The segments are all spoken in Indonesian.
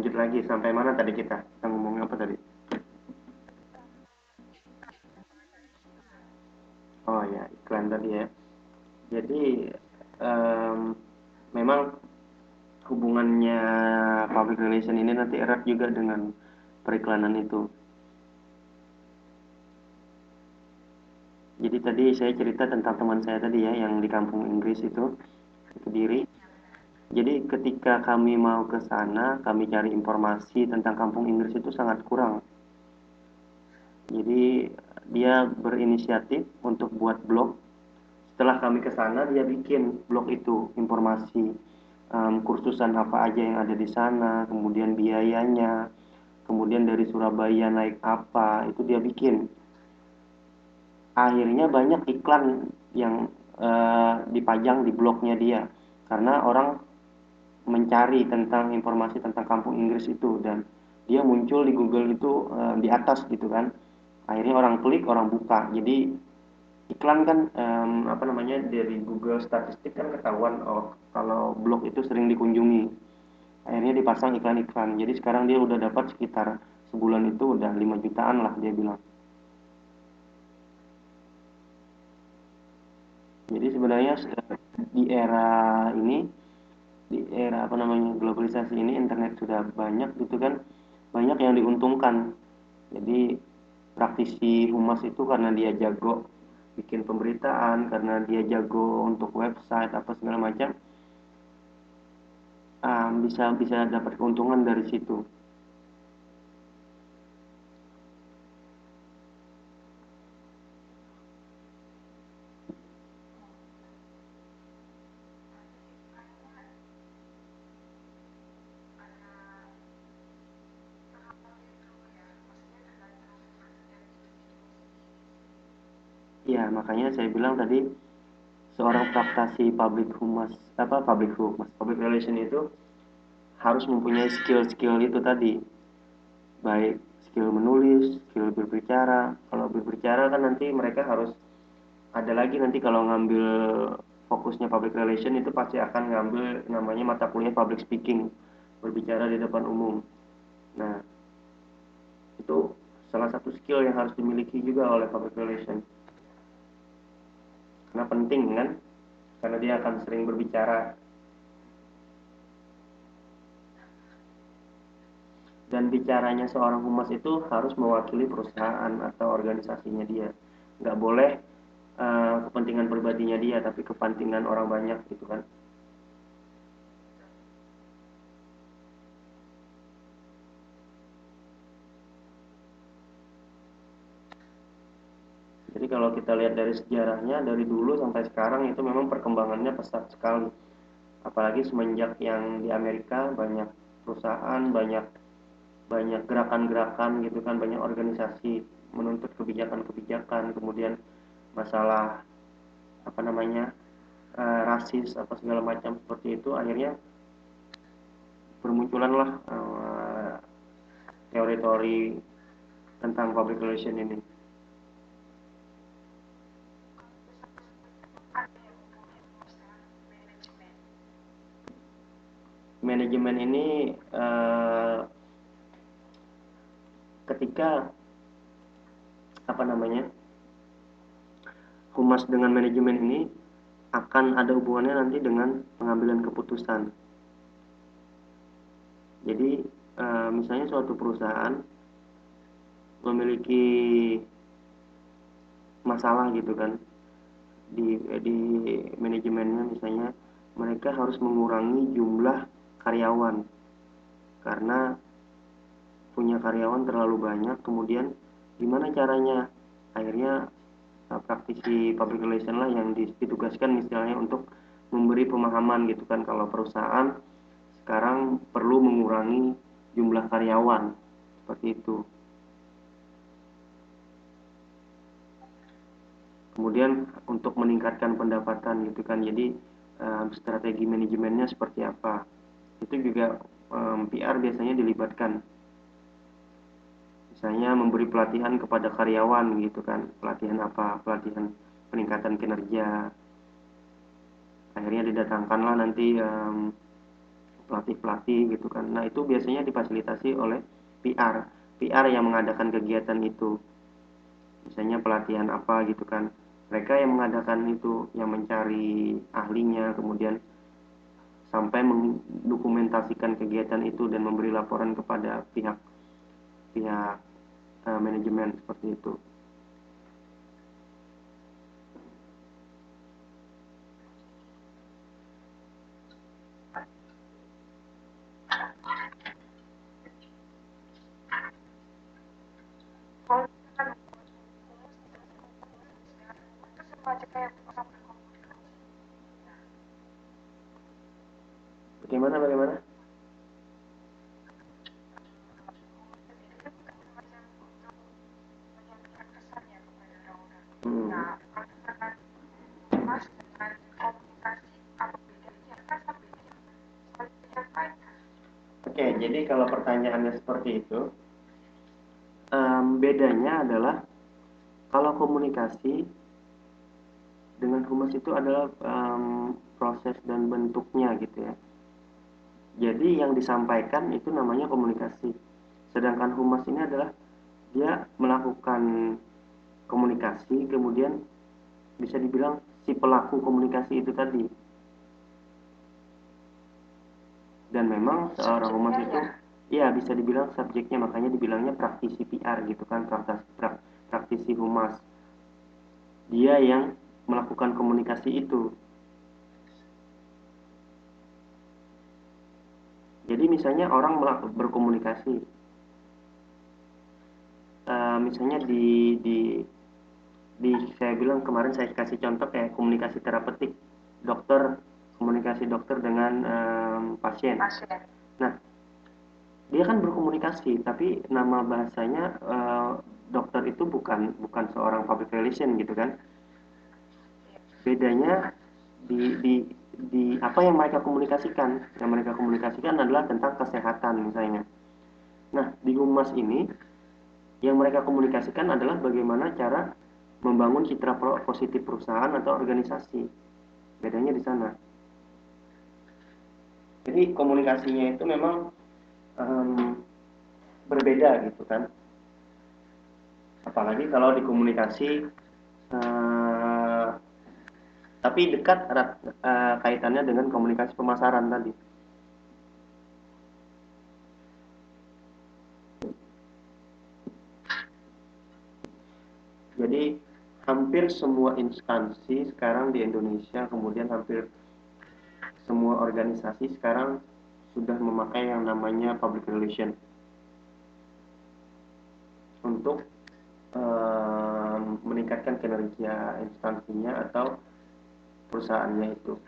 lanjut lagi sampai mana tadi kita ngomongin apa tadi? Oh ya, iklan tadi ya. Jadi em, memang hubungannya public relation ini nanti erat juga dengan periklanan itu. Jadi tadi saya cerita tentang teman saya tadi ya yang di kampung Inggris itu, di Kediri. Jadi ketika kami mau ke sana, kami cari informasi tentang kampung Inggris itu sangat kurang. Jadi dia berinisiatif untuk buat blog. Setelah kami ke sana, dia bikin blog itu, informasi kursusan apa aja yang ada di sana, kemudian biayanya, kemudian dari Surabaya naik apa, itu dia bikin. Akhirnya banyak iklan yang dipajang di blognya dia, karena orang mencari tentang informasi tentang kampung Inggris itu dan dia muncul di Google itu di atas gitu kan. Akhirnya orang klik, orang buka. Jadi iklan kan apa namanya dari Google statistik kan ketahuan oh kalau blog itu sering dikunjungi. Akhirnya dipasang iklan-iklan. Jadi sekarang dia udah dapat sekitar sebulan itu udah 5 jutaan lah dia bilang. Jadi sebenarnya di era ini, di era apa namanya globalisasi ini, internet sudah banyak gitu kan, banyak yang diuntungkan. Jadi praktisi humas itu karena dia jago bikin pemberitaan, karena dia jago untuk website apa segala macam, bisa bisa dapat keuntungan dari situ. Ya makanya saya bilang tadi seorang praktisi public relation itu harus mempunyai skill-skill itu tadi, baik skill menulis, skill berbicara. Kalau berbicara kan nanti mereka harus ada lagi nanti kalau ngambil fokusnya public relation itu pasti akan ngambil namanya mata kuliah public speaking, berbicara di depan umum. Nah, itu salah satu skill yang harus dimiliki juga oleh public relation. Karena penting kan, karena dia akan sering berbicara dan bicaranya seorang humas itu harus mewakili perusahaan atau organisasinya dia. Nggak boleh kepentingan pribadinya dia, tapi kepentingan orang banyak gitu kan. Jadi kalau kita lihat dari sejarahnya dari dulu sampai sekarang itu memang perkembangannya pesat sekali. Apalagi semenjak yang di Amerika banyak perusahaan, banyak banyak gerakan-gerakan gitu kan, banyak organisasi menuntut kebijakan-kebijakan, kemudian masalah apa namanya rasis apa segala macam seperti itu, akhirnya bermunculanlah teori-teori tentang public relation ini. Manajemen ini ketika apa namanya humas dengan manajemen ini akan ada hubungannya nanti dengan pengambilan keputusan. Jadi misalnya suatu perusahaan memiliki masalah gitu kan di manajemennya, misalnya mereka harus mengurangi jumlah karyawan karena punya karyawan terlalu banyak, kemudian gimana caranya, akhirnya praktisi public relation lah yang ditugaskan misalnya untuk memberi pemahaman gitu kan kalau perusahaan sekarang perlu mengurangi jumlah karyawan seperti itu. Kemudian untuk meningkatkan pendapatan gitu kan, jadi strategi manajemennya seperti apa, itu juga PR biasanya dilibatkan, misalnya memberi pelatihan kepada karyawan gitu kan, pelatihan apa, pelatihan peningkatan kinerja. Akhirnya didatangkanlah nanti pelatih-pelatih gitu kan. Nah, itu biasanya difasilitasi oleh PR. PR yang mengadakan kegiatan itu. Misalnya pelatihan apa gitu kan. Mereka yang mengadakan itu, yang mencari ahlinya, kemudian sampai mendokumentasikan kegiatan itu dan memberi laporan kepada pihak pihak manajemen seperti itu. Bagaimana bagaimana? Hmm. Oke, jadi kalau pertanyaannya seperti itu, bedanya adalah kalau komunikasi dengan humas itu adalah proses dan bentuknya gitu ya. Jadi yang disampaikan itu namanya komunikasi. Sedangkan humas ini adalah dia melakukan komunikasi, kemudian bisa dibilang si pelaku komunikasi itu tadi. Dan memang seorang humas itu ya bisa dibilang subjeknya, makanya dibilangnya praktisi PR gitu kan, praktisi humas. Dia yang melakukan komunikasi itu. Jadi misalnya orang berkomunikasi, misalnya di saya bilang kemarin saya kasih contoh kayak komunikasi terapeutik, dokter komunikasi dokter dengan pasien. Nah, dia kan berkomunikasi, tapi nama bahasanya dokter itu bukan bukan seorang public relation gitu kan. Bedanya di apa yang mereka komunikasikan. Yang mereka komunikasikan adalah tentang kesehatan misalnya. Nah, di humas ini yang mereka komunikasikan adalah bagaimana cara membangun citra positif perusahaan atau organisasi. Bedanya di sana. Jadi komunikasinya itu memang um, berbeda gitu kan. Apalagi kalau di komunikasi tapi dekat kaitannya dengan komunikasi pemasaran tadi. Jadi hampir semua instansi sekarang di Indonesia, kemudian hampir semua organisasi sekarang sudah memakai yang namanya public relation untuk meningkatkan kinerja instansinya atau perusahaannya itu.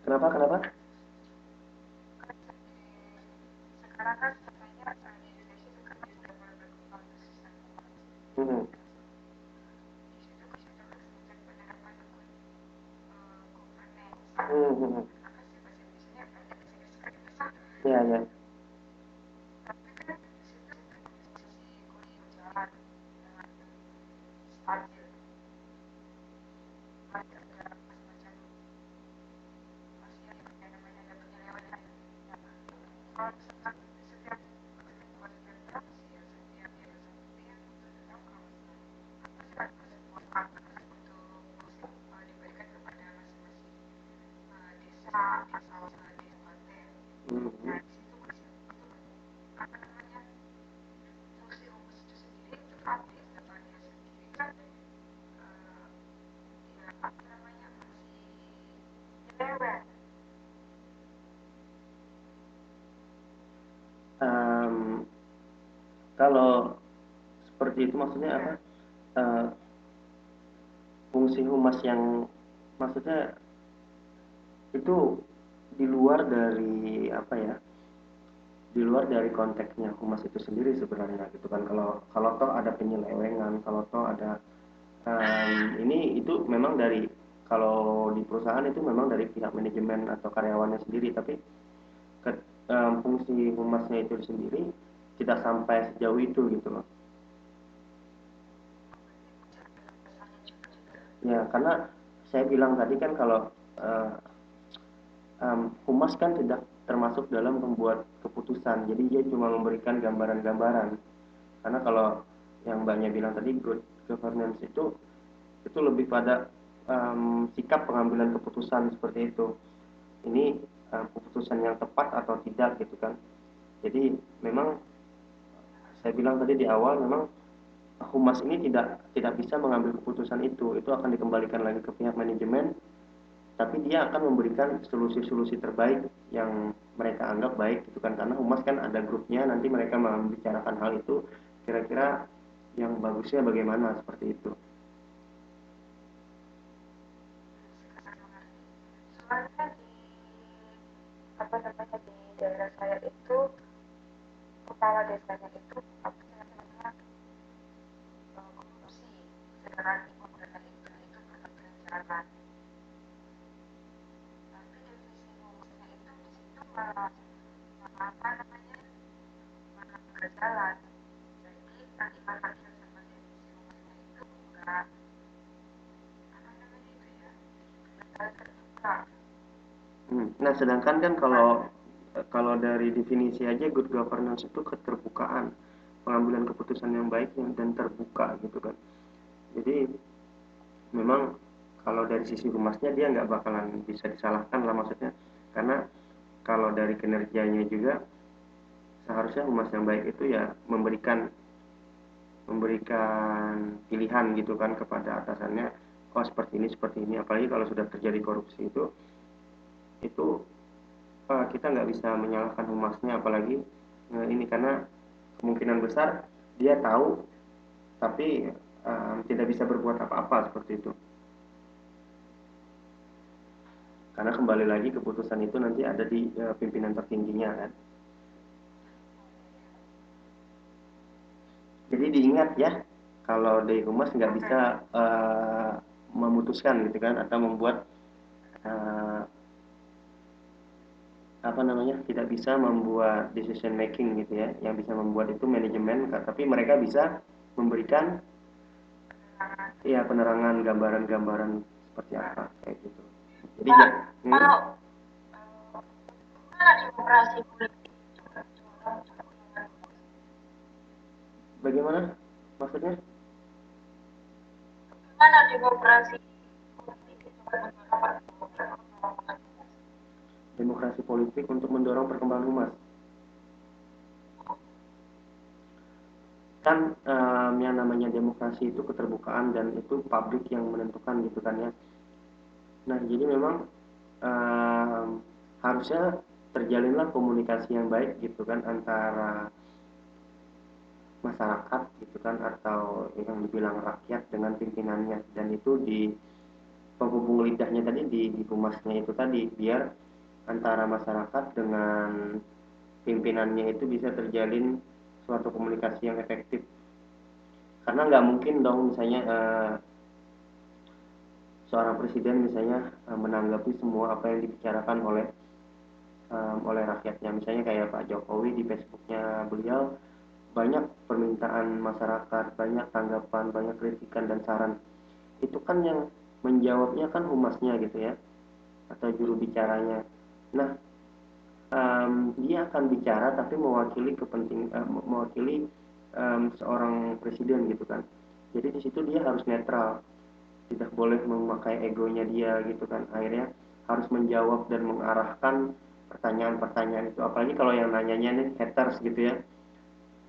Kenapa? Kenapa? Hmm. Hmm. Hmm. Ya, ya. Hmm. Um, kalau seperti itu maksudnya apa? Uh, fungsi humas yang maksudnya itu di luar dari apa ya? Di luar dari konteksnya humas itu sendiri sebenarnya gitu kan. Kalau toh ada penyelewengan, kalau toh ada ini itu memang dari kalau di perusahaan itu memang dari pihak manajemen atau karyawannya sendiri, tapi ke, fungsi humasnya itu sendiri tidak sampai sejauh itu gitu loh. Ya karena saya bilang tadi kan kalau uh, humas kan tidak termasuk dalam membuat keputusan, jadi dia cuma memberikan gambaran-gambaran. Karena kalau yang banyak bilang tadi good governance itu lebih pada sikap pengambilan keputusan seperti itu. Ini keputusan yang tepat atau tidak gitu kan. Jadi memang saya bilang tadi di awal memang humas ini tidak bisa mengambil keputusan itu akan dikembalikan lagi ke pihak manajemen, tapi dia akan memberikan solusi-solusi terbaik yang mereka anggap baik gitu kan, karena humas kan ada grupnya, nanti mereka membicarakan hal itu kira-kira yang bagusnya bagaimana seperti itu. Soalnya di apa namanya di daerah saya itu kepala desanya itu apa namanya korupsi, sedangkan ibu kota itu tetap berjalan. Tapi definisi korupsinya itu di situ malah apa namanya malah berjalan. Jadi kalimat-kalimat sama definisi korupsinya itu enggak apa namanya itu ya enggak terbuka. Nah sedangkan kan kalau kalau dari definisi aja good governance itu keterbukaan, pengambilan keputusan yang baik dan terbuka gitu kan. Jadi memang kalau dari sisi humasnya dia nggak bakalan bisa disalahkan lah maksudnya, karena kalau dari kinerjanya juga seharusnya humas yang baik itu ya memberikan memberikan pilihan gitu kan kepada atasannya, oh seperti ini, apalagi kalau sudah terjadi korupsi itu kita nggak bisa menyalahkan humasnya, apalagi ini karena kemungkinan besar dia tahu tapi tidak bisa berbuat apa-apa seperti itu, karena kembali lagi keputusan itu nanti ada di pimpinan tertingginya kan. Jadi diingat ya, kalau di humas nggak bisa memutuskan gitu kan atau membuat uh, apa namanya, tidak bisa membuat decision making gitu ya, yang bisa membuat itu manajemen, tapi mereka bisa memberikan ya penerangan, gambaran-gambaran seperti apa kayak gitu. Jadi Pak, hmm, kalau gimana demokrasi politik bagaimana maksudnya gimana demokrasi politik itu kan demokrasi politik untuk mendorong perkembangan humas? Kan yang namanya demokrasi itu keterbukaan dan itu publik yang menentukan gitu kan ya. Nah jadi memang um, harusnya terjalinlah komunikasi yang baik gitu kan antara masyarakat gitu kan atau yang dibilang rakyat dengan pimpinannya, dan itu di penghubung lidahnya tadi di humasnya itu tadi, biar antara masyarakat dengan pimpinannya itu bisa terjalin suatu komunikasi yang efektif, karena nggak mungkin dong misalnya seorang presiden misalnya menanggapi semua apa yang dibicarakan oleh rakyatnya, misalnya kayak Pak Jokowi di Facebooknya beliau banyak permintaan masyarakat, banyak tanggapan, banyak kritikan dan saran, itu kan yang menjawabnya kan humasnya gitu ya atau juru bicaranya. Nah dia akan bicara tapi mewakili mewakili seorang presiden gitu kan, jadi di situ dia harus netral, tidak boleh memakai egonya dia gitu kan, akhirnya harus menjawab dan mengarahkan pertanyaan-pertanyaan itu, apalagi kalau yang nanyanya nih haters gitu ya,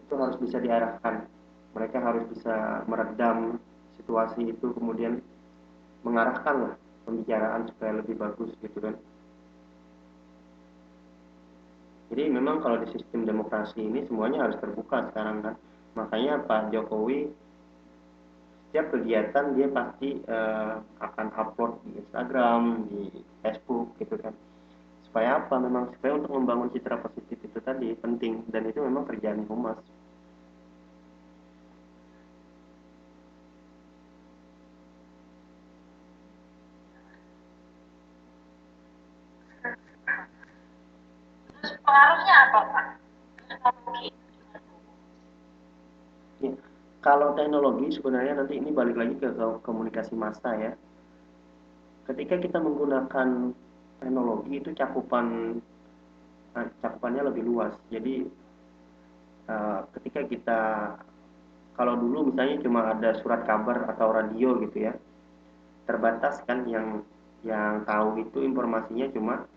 itu harus bisa diarahkan, mereka harus bisa meredam situasi itu kemudian mengarahkan lah pembicaraan supaya lebih bagus gitu kan. Jadi memang kalau di sistem demokrasi ini semuanya harus terbuka sekarang kan, makanya Pak Jokowi setiap kegiatan dia pasti akan upload di Instagram, di Facebook gitu kan, supaya apa, memang supaya untuk membangun citra positif itu tadi penting, dan itu memang kerjaan humas. terus pengaruhnya apa Pak? Teknologi. Kalau teknologi sebenarnya nanti ini balik lagi ke komunikasi massa ya. Ketika kita menggunakan teknologi itu cakupannya lebih luas. Jadi ketika kita kalau dulu misalnya cuma ada surat kabar atau radio gitu ya, terbatas kan yang tahu itu informasinya cuma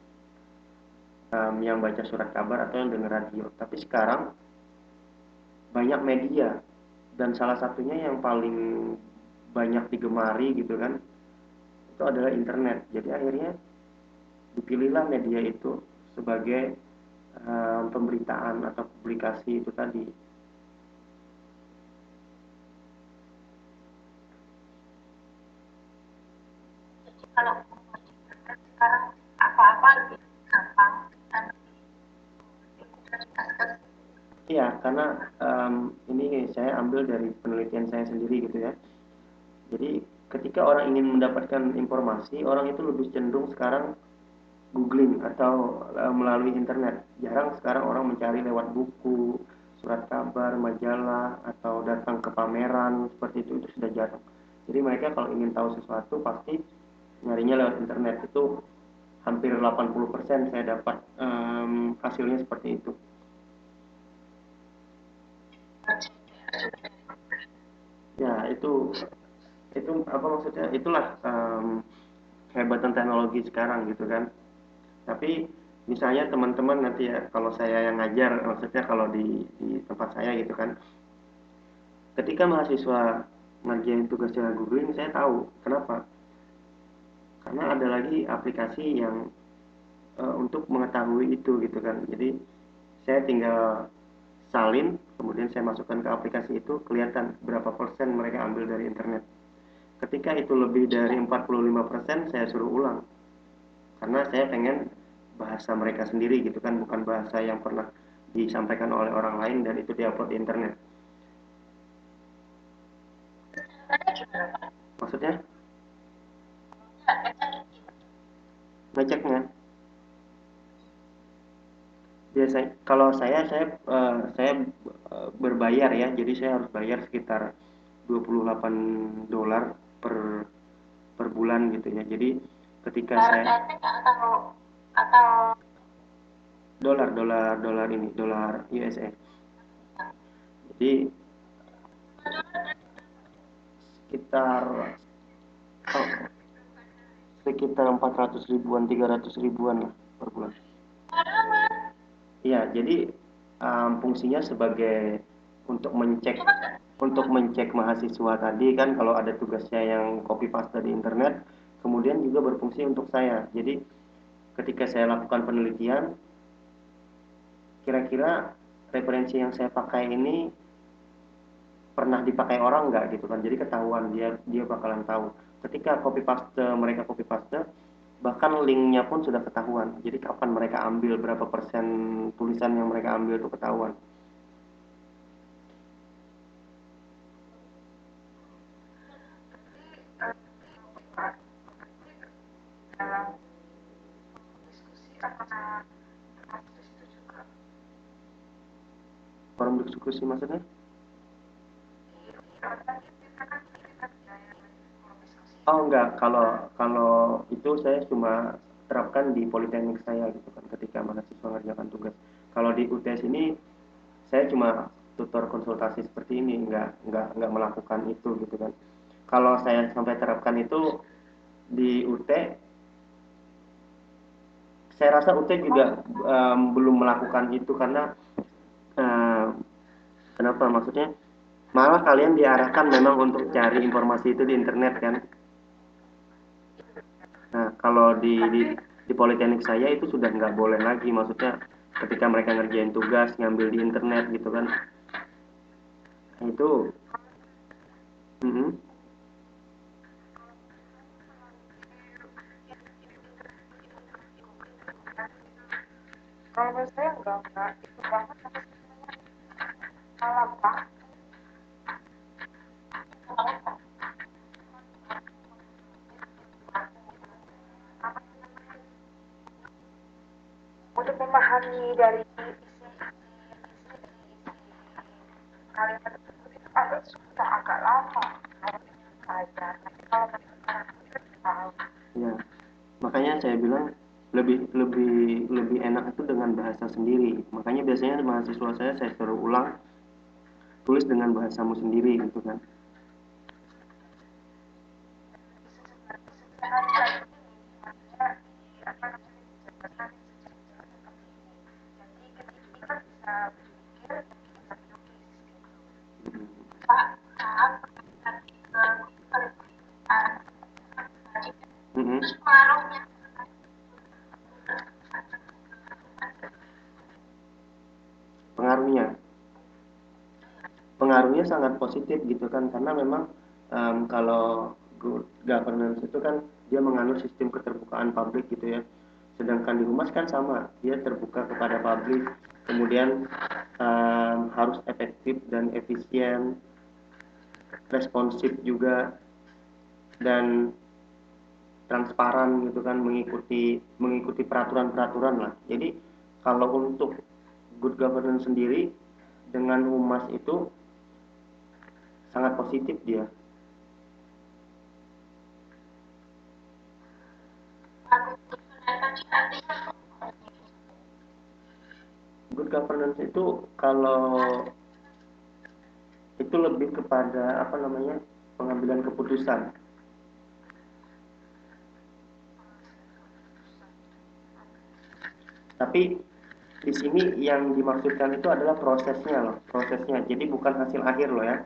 yang baca surat kabar atau yang dengar radio. Tapi sekarang banyak media dan salah satunya yang paling banyak digemari gitu kan itu adalah internet. Jadi akhirnya dipilihlah media itu sebagai pemberitaan atau publikasi itu tadi. Jadi kalau internet sekarang apa-apa lebih gampang dan lebih mudah diakses. Iya, karena ini saya ambil dari penelitian saya sendiri gitu ya. Jadi ketika orang ingin mendapatkan informasi, orang itu lebih cenderung sekarang googling atau melalui internet. Jarang sekarang orang mencari lewat buku, surat kabar, majalah, atau datang ke pameran seperti itu sudah jarang. Jadi mereka kalau ingin tahu sesuatu pasti nyarinya lewat internet. Itu hampir 80% saya dapat hasilnya seperti itu. Ya, itu apa maksudnya? Itulah kehebatan teknologi sekarang gitu kan. Tapi misalnya teman-teman nanti ya kalau saya yang ngajar, maksudnya kalau di tempat saya gitu kan, ketika mahasiswa ngerjain tugas dengan googling saya tahu kenapa, karena ada lagi aplikasi yang untuk mengetahui itu gitu kan. Jadi saya tinggal salin kemudian saya masukkan ke aplikasi itu, kelihatan berapa persen mereka ambil dari internet. Ketika itu lebih dari 45% saya suruh ulang, karena saya pengen bahasa mereka sendiri gitu kan, bukan bahasa yang pernah disampaikan oleh orang lain dan itu diupload di internet. Maksudnya ngeceknya biasanya kalau saya berbayar ya, jadi saya harus bayar sekitar $28 per per bulan gitu ya. Jadi ketika saya Atau dolar dolar dolar ini dolar USA. Jadi sekitar oh, sekitar 400 ribuan 300 ribuan lah per bulan. Iya, jadi fungsinya sebagai untuk mencek mahasiswa tadi kan kalau ada tugasnya yang copy paste dari internet, kemudian juga berfungsi untuk saya. Jadi ketika saya lakukan penelitian, kira-kira referensi yang saya pakai ini pernah dipakai orang nggak gitu kan. Jadi ketahuan, dia dia bakalan tahu. Ketika mereka copy paste, bahkan linknya pun sudah ketahuan. Jadi kapan mereka ambil, berapa persen tulisan yang mereka ambil itu ketahuan. dalam diskusi antara kampus itu juga Forum diskusi maksudnya? kita kan biaya forum diskusi Oh itu. enggak, kalau Nah, kalau itu saya cuma terapkan di politeknik saya gitu kan ketika mahasiswa mengerjakan tugas. Kalau di UTS ini saya cuma tutor konsultasi seperti ini, enggak melakukan itu gitu kan. Kalau saya sampai terapkan itu di UT, saya rasa UT juga belum melakukan itu karena em, kenapa? Maksudnya malah kalian diarahkan memang untuk cari informasi itu di internet kan. Nah, kalau di politeknik saya itu sudah nggak boleh lagi, maksudnya ketika mereka ngerjain tugas ngambil di internet gitu kan. Nah, itu mm-mm. kalau menurut saya enggak itu banget apa sih namanya malah pak untuk memahami dari isi kalimat tersebut Ada sudah agak lama saya, tapi kalau sekarang ini kan tahu. Ya, makanya saya bilang lebih lebih lebih enak itu dengan bahasa sendiri. Makanya biasanya mahasiswa saya suruh ulang, tulis dengan bahasamu sendiri gitu kan. Mm-mm. Pengaruhnya, pengaruhnya sangat positif gitu kan, karena memang kalau good governance itu kan dia menganut sistem keterbukaan publik gitu ya. Sedangkan di Humas kan sama, dia terbuka kepada publik, kemudian harus efektif dan efisien, responsif juga, dan transparan gitu kan, mengikuti mengikuti peraturan-peraturan lah. Jadi kalau untuk good governance sendiri dengan Humas itu sangat positif dia. Good governance itu kalau itu lebih kepada apa namanya, pengambilan keputusan. Tapi di sini yang dimaksudkan itu adalah prosesnya loh, prosesnya. Jadi bukan hasil akhir loh ya.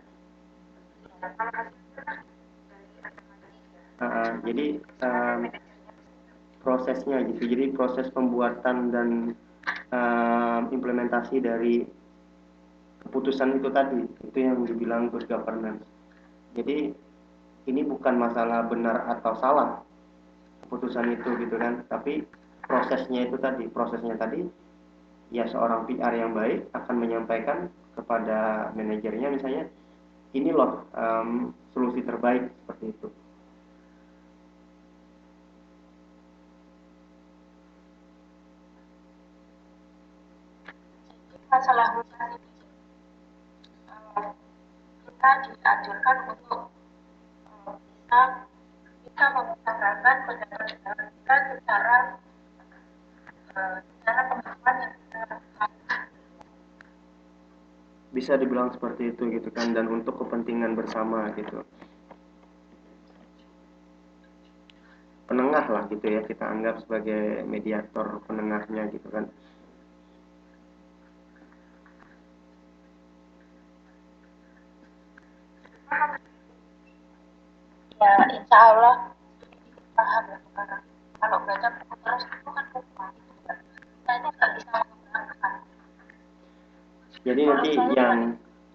Jadi prosesnya gitu. Jadi proses pembuatan dan implementasi dari keputusan itu tadi, itu yang dibilang good governance. Jadi ini bukan masalah benar atau salah keputusan itu gitu kan, tapi prosesnya tadi ya seorang PR yang baik akan menyampaikan kepada manajernya misalnya, ini loh solusi terbaik seperti itu. Masalah hutan ini kita dianjurkan untuk bisa bisa membicarakan pendapat kita secara pemahaman yang kita. Bisa dibilang seperti itu gitu kan, dan untuk kepentingan bersama gitu, penengah lah gitu ya, kita anggap sebagai mediator penengahnya gitu kan. Ya insya Allah paham ya, karena kalau baca buku terus itu kan lupa, kita itu nggak bisa menggunakan. Jadi nanti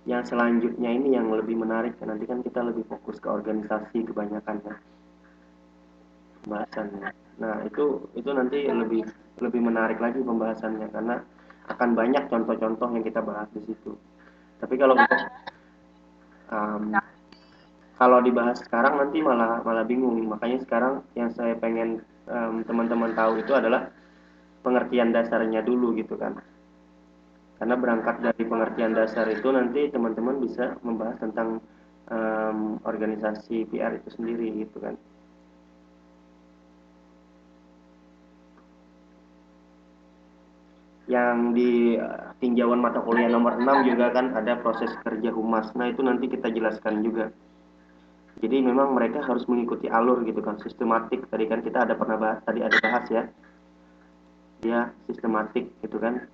yang selanjutnya ini yang lebih menarik kan, nanti kan kita lebih fokus ke organisasi kebanyakan ya pembahasannya. Nah itu nanti lebih lebih menarik lagi pembahasannya, karena akan banyak contoh-contoh yang kita bahas di situ. Tapi kalau untuk um, kalau dibahas sekarang nanti malah malah bingung. Makanya sekarang yang saya pengen teman-teman tahu itu adalah pengertian dasarnya dulu gitu kan. Karena berangkat dari pengertian dasar itu nanti teman-teman bisa membahas tentang organisasi PR itu sendiri gitu kan. Yang di tinjauan mata kuliah nomor 6 juga kan ada proses kerja humas. Nah itu nanti kita jelaskan juga. Jadi memang mereka harus mengikuti alur gitu kan, sistematik. Tadi kan kita ada pernah bahas, tadi ada bahas ya, dia sistematik gitu kan,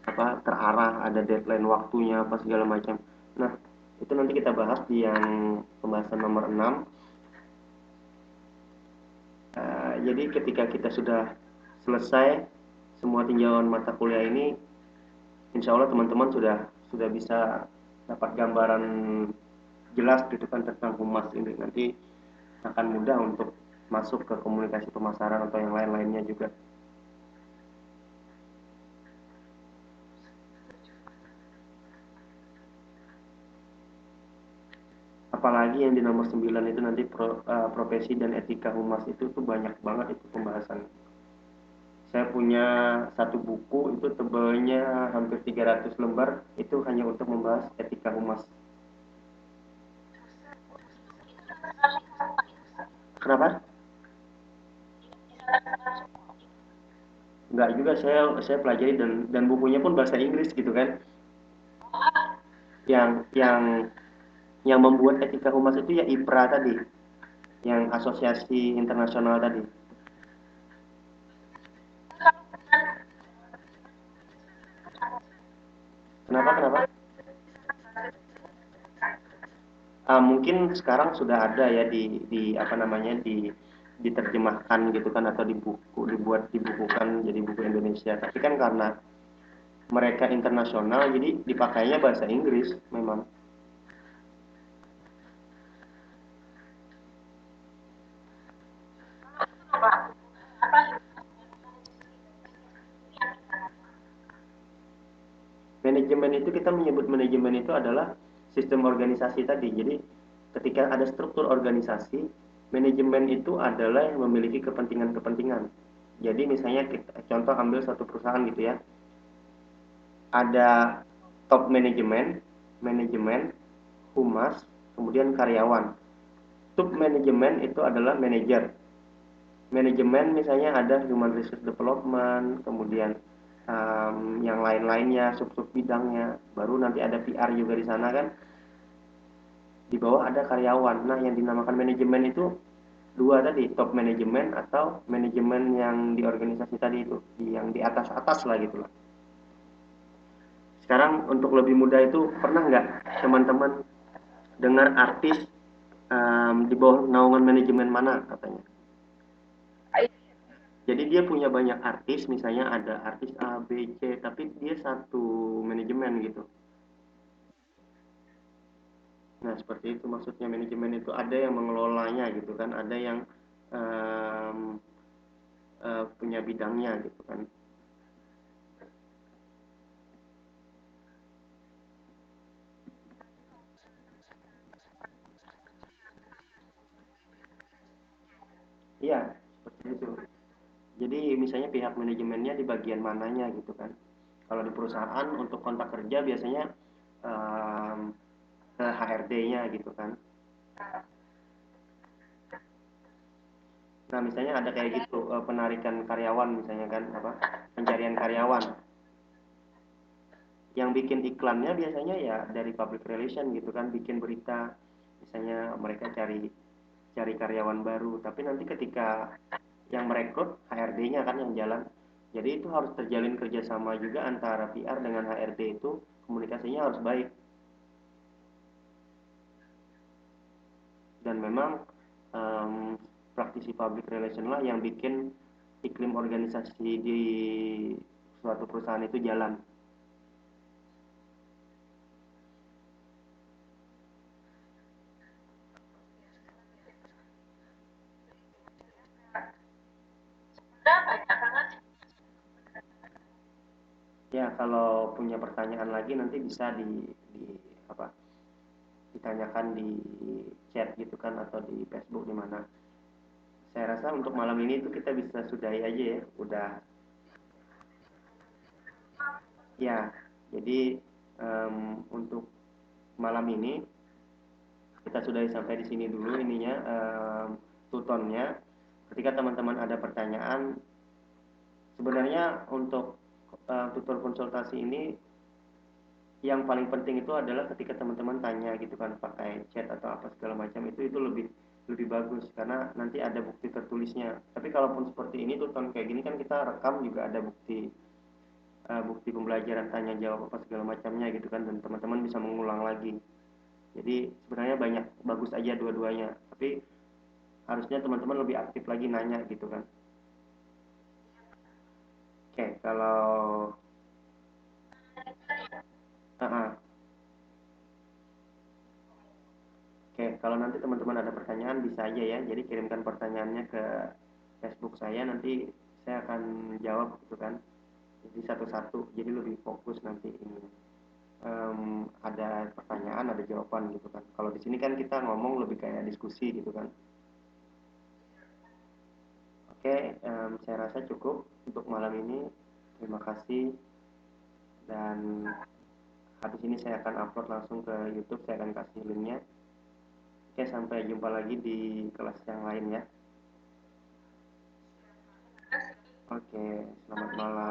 apa terarah, ada deadline waktunya apa segala macam. Nah itu nanti kita bahas di yang pembahasan nomor 6. Jadi ketika kita sudah selesai semua tinjauan mata kuliah ini, insya Allah teman-teman sudah bisa dapat gambaran jelas gitu kan tentang humas ini. Nanti akan mudah untuk masuk ke komunikasi pemasaran atau yang lain-lainnya juga. Apalagi yang di nomor 9 itu nanti profesi dan etika humas itu tuh banyak banget itu pembahasan. Saya punya satu buku itu tebalnya hampir 300 lembar, itu hanya untuk membahas etika humas. Kenapa? Enggak juga, saya pelajari dan bukunya pun bahasa Inggris gitu kan. Yang yang membuat etika humas itu ya IPRA tadi, yang asosiasi internasional tadi. Kenapa? Mungkin sekarang sudah ada ya di apa namanya diterjemahkan gitu kan, atau dibukukan jadi buku Indonesia. Tapi kan karena mereka internasional jadi dipakainya bahasa Inggris memang. Manajemen itu, kita menyebut manajemen itu adalah sistem organisasi tadi. Jadi ketika ada struktur organisasi, manajemen itu adalah yang memiliki kepentingan-kepentingan. Jadi misalnya kita contoh ambil suatu perusahaan gitu ya, ada top manajemen, manajemen, humas, kemudian karyawan. Sub manajemen itu adalah manajer. Manajemen misalnya ada human resource development, kemudian yang lain-lainnya, sub-sub bidangnya. Baru nanti ada PR juga di sana kan. Di bawah ada karyawan. Nah, yang dinamakan manajemen itu dua tadi, top manajemen atau manajemen yang di organisasi tadi itu, yang di atas-atas lah gitu lah. Sekarang untuk lebih mudah itu, pernah nggak teman-teman dengar artis di bawah naungan manajemen mana katanya? Jadi dia punya banyak artis, misalnya ada artis A, B, C, tapi dia satu manajemen gitu. Nah, seperti itu maksudnya, manajemen itu ada yang mengelolanya gitu kan, ada yang um, punya bidangnya gitu kan. Iya, seperti itu. Jadi misalnya pihak manajemennya di bagian mananya gitu kan. Kalau di perusahaan untuk kontak kerja biasanya um, ke HRD-nya gitu kan. Nah, misalnya ada kayak gitu, penarikan karyawan misalnya kan, apa, pencarian karyawan. Yang bikin iklannya biasanya ya dari public relation gitu kan, bikin berita. Misalnya mereka cari cari karyawan baru, tapi nanti ketika yang merekrut HRD-nya kan yang jalan. Jadi itu harus terjalin kerjasama juga antara PR dengan HRD itu, komunikasinya harus baik. Dan memang um, praktisi public relation lah yang bikin iklim organisasi di suatu perusahaan itu jalan. Ya, kalau punya pertanyaan lagi nanti bisa di apa ditanyakan di chat gitu kan, atau di Facebook di mana. Saya rasa untuk malam ini itu kita bisa sudahi aja ya. Udah ya. Jadi untuk malam ini kita sudahi sampai di sini dulu ininya, tutornya. Ketika teman-teman ada pertanyaan, sebenarnya untuk tutor konsultasi ini yang paling penting itu adalah ketika teman-teman tanya gitu kan pakai chat atau apa segala macam, itu lebih lebih bagus karena nanti ada bukti tertulisnya. Tapi kalaupun seperti ini tuh tahun kayak gini kan kita rekam juga ada bukti pembelajaran tanya jawab apa segala macamnya gitu kan, dan teman-teman bisa mengulang lagi. Jadi sebenarnya banyak bagus aja dua-duanya, tapi harusnya teman-teman lebih aktif lagi nanya gitu kan. Oke, kalau uh, uh, oke, kalau nanti teman-teman ada pertanyaan bisa aja ya. Jadi kirimkan pertanyaannya ke Facebook saya, nanti saya akan jawab gitu kan. Jadi satu-satu, jadi lebih fokus nanti ini. Ada pertanyaan, ada jawaban gitu kan. Kalau di sini kan kita ngomong lebih kayak diskusi gitu kan. Oke, Oke, saya rasa cukup untuk malam ini. Terima kasih dan habis ini saya akan upload langsung ke YouTube, saya akan kasih linknya. Oke, sampai jumpa lagi di kelas yang lain ya. Siap, Pak. Terima kasih. Oke, selamat malam.